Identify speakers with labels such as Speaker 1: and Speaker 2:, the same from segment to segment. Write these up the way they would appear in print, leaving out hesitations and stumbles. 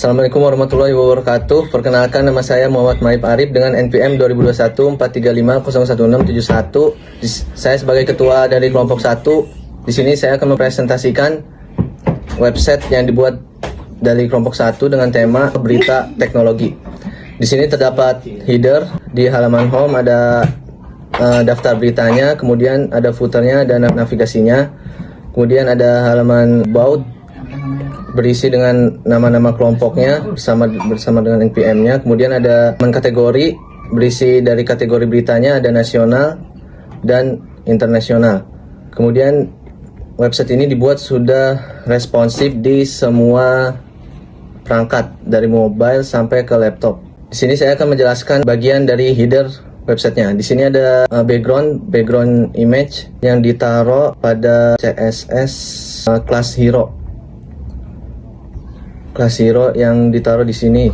Speaker 1: Assalamualaikum warahmatullahi wabarakatuh. Perkenalkan, nama saya Muhammad Maib Arif dengan NPM 2021 435 Saya sebagai ketua dari kelompok 1. Di sini saya akan mempresentasikan website yang dibuat dari kelompok 1 dengan tema berita teknologi. Di sini terdapat header, di halaman home ada daftar beritanya, kemudian ada footernya dan navigasinya. Kemudian ada halaman about berisi dengan nama-nama kelompoknya bersama dengan NPM-nya. Kemudian ada kategori berisi dari kategori beritanya, ada nasional dan internasional. Kemudian website ini dibuat sudah responsif di semua perangkat dari mobile sampai ke laptop. Di sini saya akan menjelaskan bagian dari header websitenya. Di sini ada background image yang ditaruh pada CSS Class Hero yang ditaruh di sini.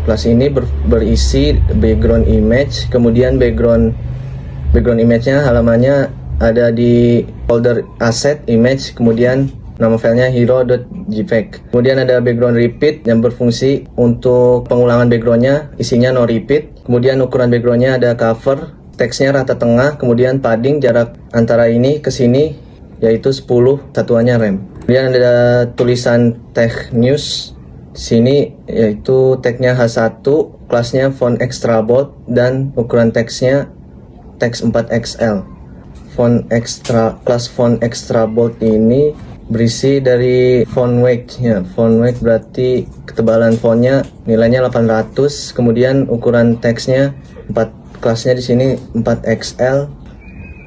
Speaker 1: Kelas ini berisi background image, kemudian background image-nya halamannya ada di folder asset image, kemudian nama filenya hero.jpg. Kemudian ada background repeat yang berfungsi untuk pengulangan backgroundnya, isinya no repeat. Kemudian ukuran backgroundnya ada cover, teksnya rata tengah, kemudian padding jarak antara ini ke sini yaitu 10 satuannya rem. Kemudian ada tulisan tag news sini yaitu tagnya H1, kelasnya font extra bold dan ukuran teksnya teks 4XL. Kelas font extra bold ini berisi dari font weight ya. Font weight berarti ketebalan fontnya nilainya 800, kemudian ukuran teksnya kelasnya di sini 4XL,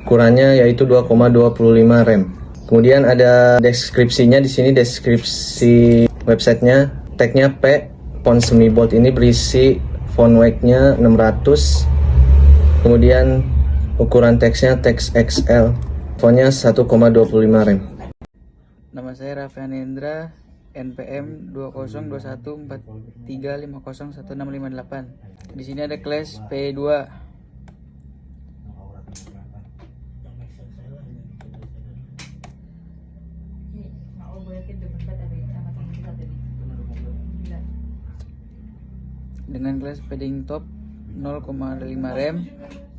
Speaker 1: ukurannya yaitu 2,25 rem. Kemudian ada deskripsinya di sini, deskripsi websitenya, tagnya P, font semi bold ini berisi font weight-nya 600, kemudian ukuran teksnya teks XL, fontnya 1,25 rem.
Speaker 2: Nama saya Raffian Hendra, NPM 202143501658. Di sini ada kelas P2. Dengan kelas padding top 0,5 rem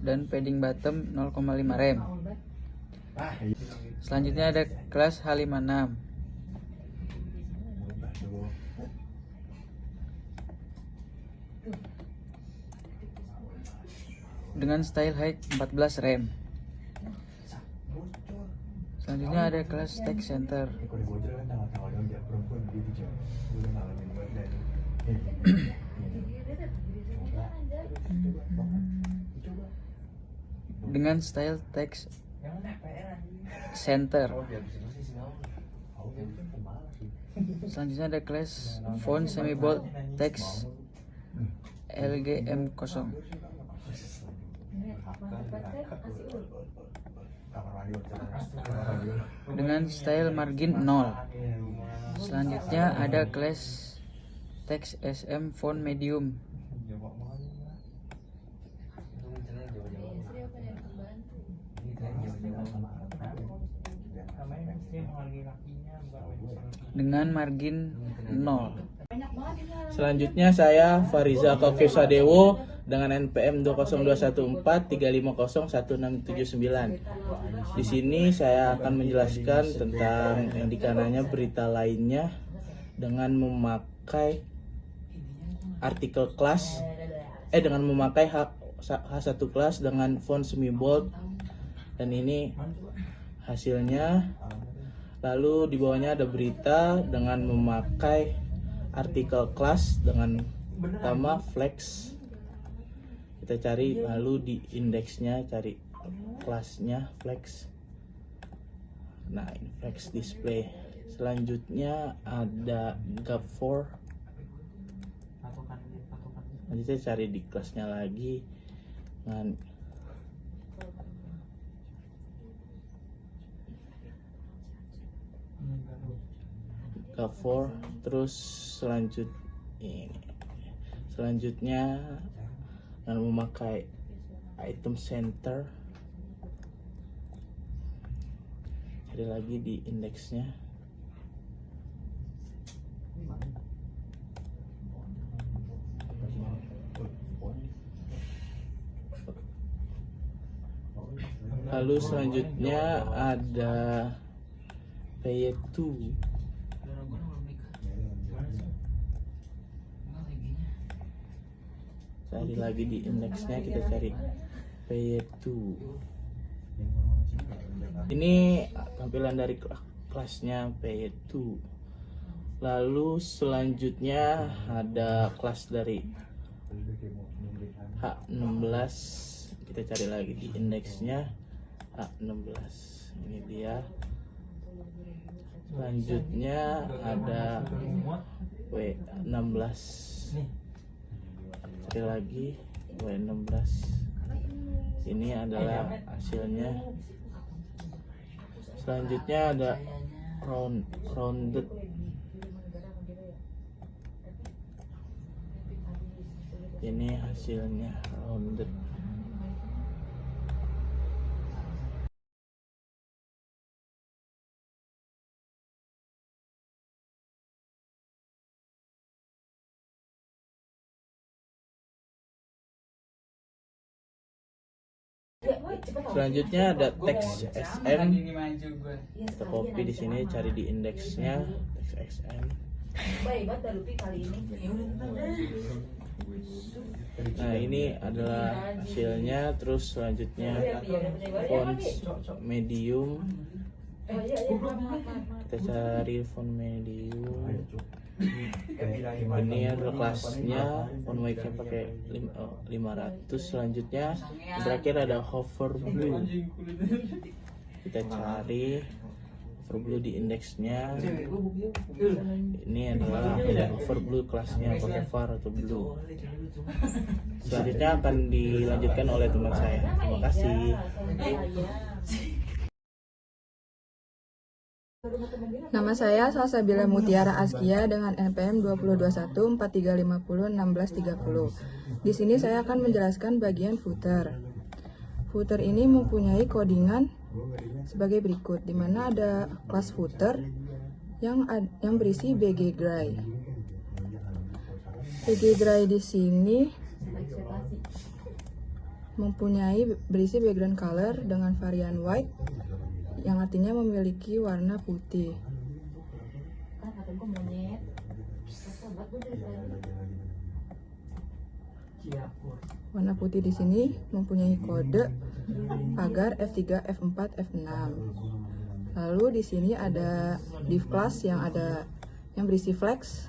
Speaker 2: dan padding bottom 0,5 rem. Selanjutnya ada kelas H56 dengan style height 14 rem. Selanjutnya ada kelas text center dengan style text center. Selanjutnya ada kelas font semi bold text LGM0 dengan style margin 0. Selanjutnya ada kelas text SM font medium dengan margin 0.
Speaker 3: Selanjutnya saya Fariza Kokif Sadewo dengan NPM 201435011679. Di sini saya akan menjelaskan tentang yang di kanannya berita lainnya dengan memakai artikel kelas dengan memakai H1 kelas dengan font semi bold, dan ini hasilnya. Lalu di bawahnya ada berita dengan memakai artikel kelas dengan nama flex. Kita cari lalu di indeksnya, cari kelasnya flex. Nah, ini flex display. Selanjutnya ada gap4. Nanti saya cari di kelasnya lagi dengan gap4. Terus selanjutnya dengan memakai item center, cari lagi di indeksnya. Lalu selanjutnya ada P2. Cari lagi di indeksnya, kita cari P2. Ini tampilan dari kelasnya P2. Lalu selanjutnya ada kelas dari H16. Kita cari lagi di indeksnya H16. Ini dia. Selanjutnya ada W16. Cari lagi W16. Ini adalah hasilnya. Selanjutnya ada rounded. Ini hasilnya rounded. Selanjutnya ada teks SM. Kita copy di sini, cari di indeksnya teks SM. Nah, ini adalah hasilnya. Terus selanjutnya font medium. Kita cari font medium. Ini adalah kelasnya, font weight-nya pakai 500. Selanjutnya yang terakhir ada hover blue. Kita cari hover blue di indeksnya. Ini adalah hover blue kelasnya, pakai var atau blue. Selanjutnya akan dilanjutkan oleh teman saya. Terima kasih.
Speaker 4: Nama saya Salsabila Mutiara Askia dengan NPM 202143501630. Di sini saya akan menjelaskan bagian footer. Footer ini mempunyai codingan sebagai berikut, di mana ada kelas footer yang berisi BG Gray. BG Gray di sini mempunyai berisi background color dengan varian white, yang artinya memiliki warna putih. Warna putih di sini mempunyai kode agar F3, F4, F6. Lalu di sini ada div class yang berisi flex.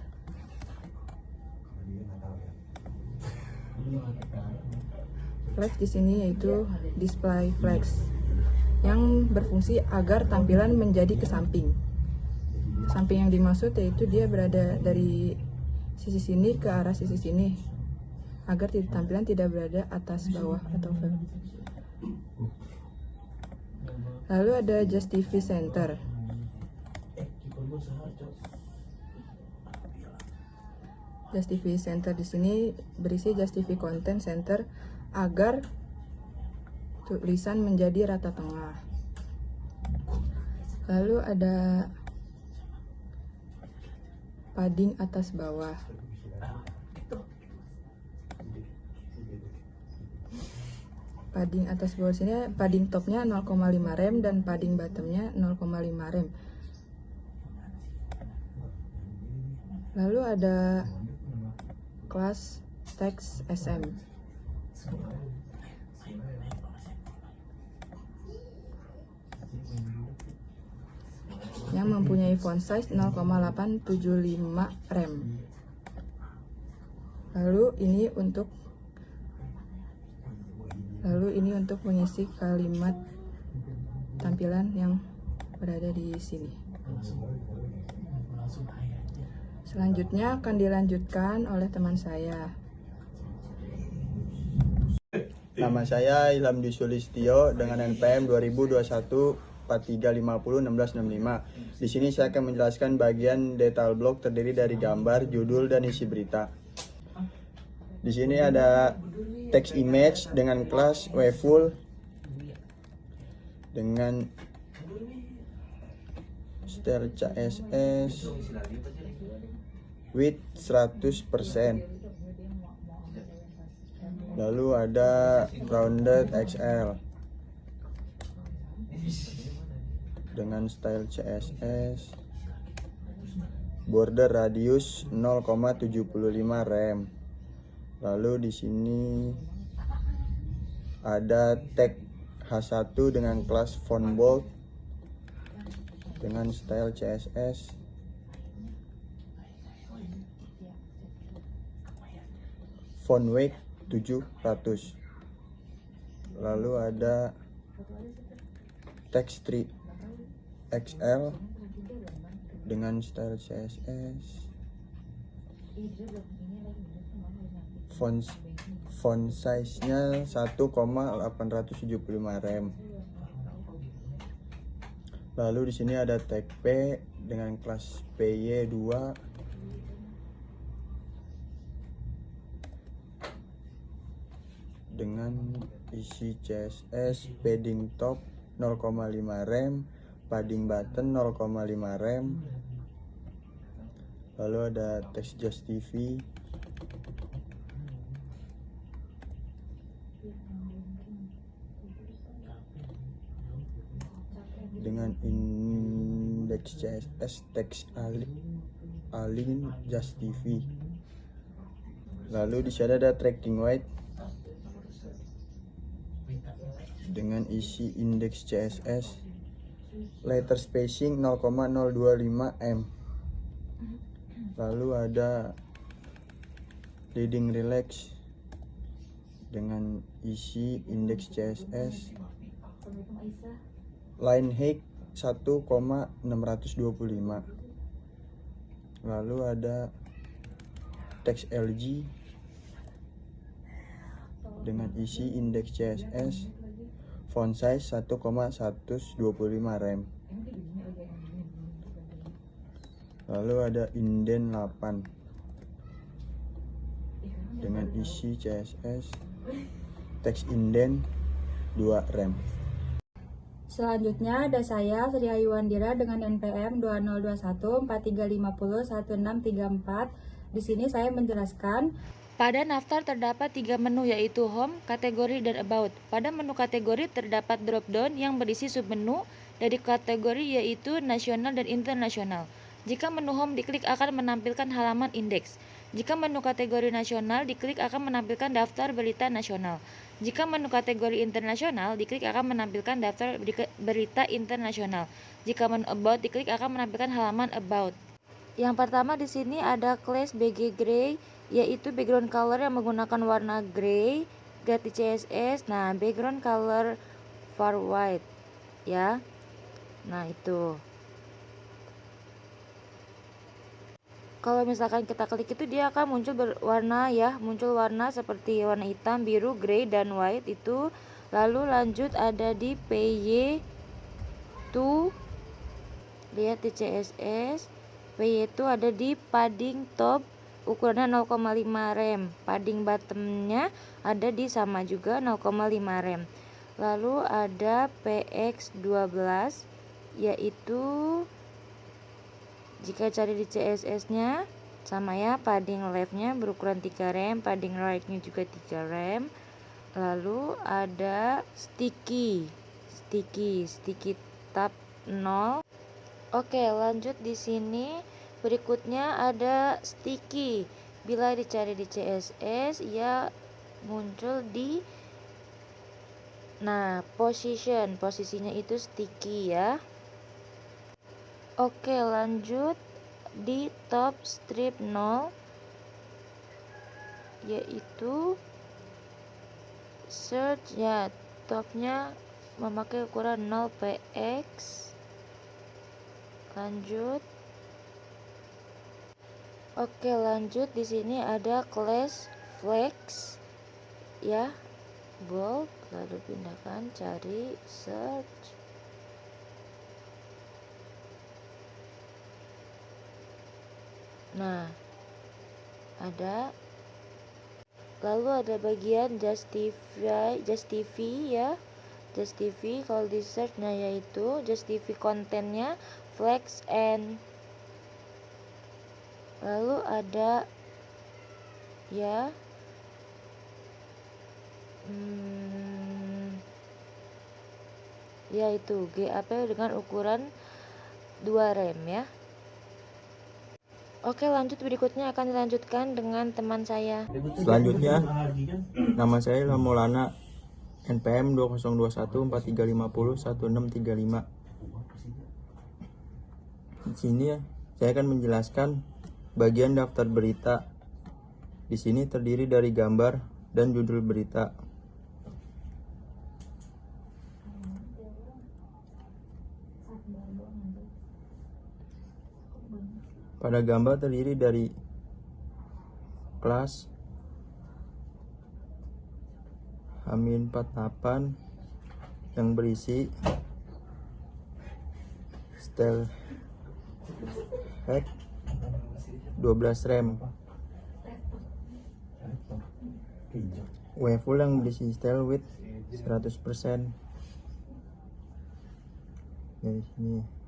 Speaker 4: Flex di sini yaitu display flex, yang berfungsi agar tampilan menjadi ke samping. Samping yang dimaksud yaitu dia berada dari sisi sini ke arah sisi sini, agar tampilan tidak berada atas bawah atau frame. Lalu ada Justify Center. Justify Center di sini berisi Justify Content Center agar tulisan menjadi rata tengah. Lalu ada padding atas bawah. Padding atas bawah sini, padding topnya 0,5 rem dan padding bottomnya 0,5 rem. Lalu ada kelas teks SM. Yang mempunyai font size 0,875 rem. Lalu ini untuk mengisi kalimat tampilan yang berada di sini. Selanjutnya akan dilanjutkan oleh teman saya.
Speaker 5: Nama saya Ilham Sulistyo dengan NPM 202143501665. Di sini saya akan menjelaskan bagian detail blog terdiri dari gambar, judul, dan isi berita. Di sini ada text image dengan kelas WFull dengan style CSS width 100%. Lalu ada rounded XL. dengan style CSS, border radius 0,75 rem. Lalu di sini ada tag H1 dengan kelas font bold dengan style CSS, font weight 700. Lalu ada text 3XL dengan style CSS, font size-nya 1,875 rem. Lalu di sini ada tag P dengan kelas PY2 dengan isi CSS, padding top 0,5 rem, padding button 0,5 rem. Lalu ada text Just TV dengan indeks CSS text align Just TV. Lalu di sini ada tracking weight dengan isi indeks CSS, letter spacing 0,025 m. Lalu ada leading relax dengan isi indeks CSS, line height 1,625. Lalu ada text LG dengan isi indeks CSS, font size 1,125 rem. Lalu ada indent 8 dengan isi CSS, text indent 2 rem.
Speaker 6: Selanjutnya ada saya, Sri Ayu Wandira dengan NPM 2021-4350-1634. Di sini saya menjelaskan pada daftar terdapat 3 menu yaitu Home, Kategori, dan About. Pada menu kategori terdapat drop-down yang berisi submenu dari kategori yaitu nasional dan internasional. Jika menu Home diklik akan menampilkan halaman indeks. Jika menu kategori nasional diklik akan menampilkan daftar berita nasional. Jika menu kategori internasional diklik akan menampilkan daftar berita internasional. Jika menu About diklik akan menampilkan halaman About. Yang pertama di sini ada class BG Gray, yaitu background color yang menggunakan warna gray, ganti CSS. Nah, background color far white ya. Nah, itu. Kalau misalkan kita klik itu dia akan muncul berwarna ya, muncul warna seperti warna hitam, biru, gray, dan white itu. Lalu lanjut ada di PY2, lihat di CSS. PY2 ada di padding top ukurannya 0,5 rem, padding bottomnya ada di sama juga 0,5 rem. Lalu ada PX12 yaitu jika cari di CSS nya sama ya, padding left nya berukuran 3 rem, padding right nya juga 3 rem. Lalu ada sticky tab 0. Oke, lanjut di sini. Berikutnya ada sticky. Bila dicari di CSS, ia muncul di posisinya itu sticky ya. Oke, lanjut di top strip 0 yaitu search ya, topnya memakai ukuran 0 px. Lanjut. Oke, lanjut di sini ada class flex ya, bold. Lalu pindahkan, cari, search. Nah, ada. Lalu ada bagian justify ya. Justify kalau di search nya yaitu justify kontennya flex and. Lalu ada ya yaitu GAP dengan ukuran 2 rem ya. Oke, lanjut, berikutnya akan dilanjutkan dengan teman saya.
Speaker 5: Selanjutnya, nama saya Ilham Maulana, NPM 202143501635. Di sini saya akan menjelaskan bagian daftar berita. Di sini terdiri dari gambar dan judul berita. Pada gambar terdiri dari kelas H-48 yang berisi style hack 12 rem, W full yang berisi style width 100%. Dari sini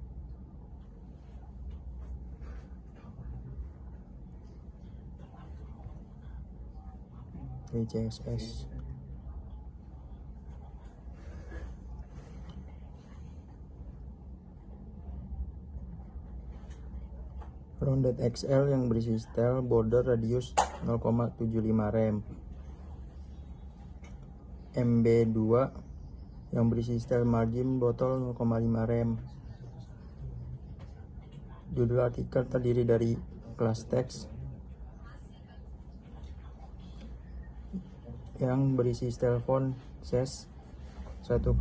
Speaker 5: CSS. Rounded XL yang berisi style border radius 0,75 rem. MB2 yang berisi style margin botol 0,5 rem. Judul artikel terdiri dari kelas teks yang berisi style font size 1,125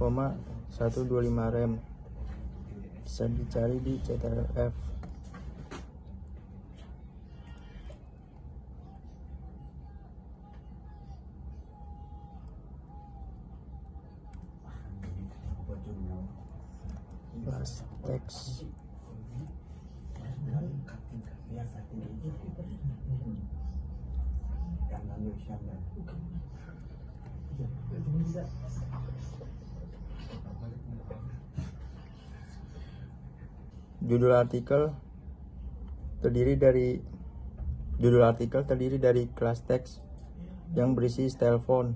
Speaker 5: rem. Bisa dicari di CTRL-F. Kelas teks judul artikel terdiri dari kelas teks yang berisi style font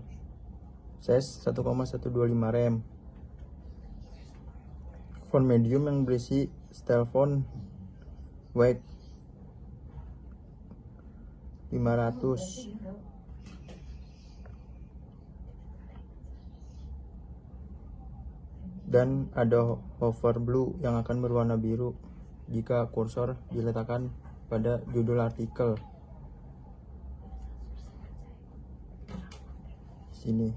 Speaker 5: size 1,125 rem. Font medium yang berisi style font weight 500. Dan ada hover blue yang akan berwarna biru jika kursor diletakkan pada judul artikel. Sini.